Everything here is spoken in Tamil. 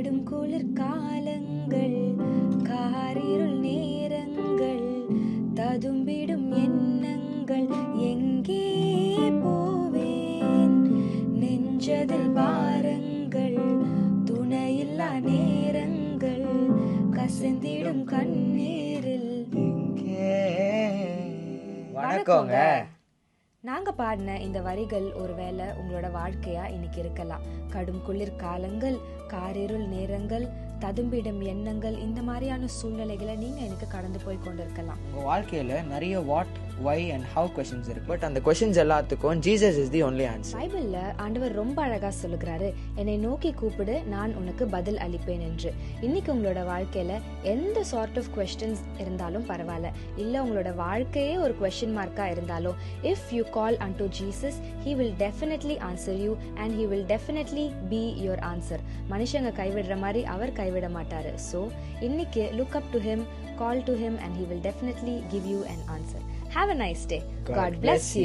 கடும் குளிர்காலங்கள், காரிருள் நேரங்கள், ததும்பிடும் எண்ணங்கள், எங்கே போவேன்? நெஞ்சதில் பாரங்கள், துணையில்லா நேரங்கள், கசந்திடும் கண்ணீரில் வணக்கங்க. நாங்க பாடின இந்த வரிகள் ஒருவேளை உங்களோட வாழ்க்கையா இன்னைக்கு இருக்கலாம். கடும் குளிர் காலங்கள், காரிருள் நேரங்கள், ததும்பிடும் எண்ணங்கள், இந்த மாதிரியான சூழ்நிலைகளை நீங்க எனக்கு கடந்து போய் கொண்டிருக்கலாம். உங்க வாழ்க்கையில நிறைய what, why and how questions இருக்கு. பட் அந்த கொஸ்டின்ஸ் எல்லாத்துக்கும் Jesus is the only answer. பைபிள்ல ஆண்டவர் ரொம்ப அழகா சொல்லுகிறாரு, என்னை நோக்கி கூப்பிடு, நான் உனக்கு பதில் அளிப்பேன் என்று. இன்னைக்கு உங்களோட வாழ்க்கையில எந்த சார்ட் ஆஃப் கொஸ்டின்ஸ் இருந்தாலும் பரவாயில்ல, இல்ல உங்களோட வாழ்க்கையே ஒரு கொஸ்டின் மார்க்கா இருந்தாலும், if you call unto Jesus, he will definitely answer you and he will definitely be your answer. மனுஷங்க கைவிடுற மாதிரி அவர் கைவிட மாட்டாரு. So இன்னைக்கு look up to him, call to him and he will definitely give you an answer. Have a nice day. God bless you.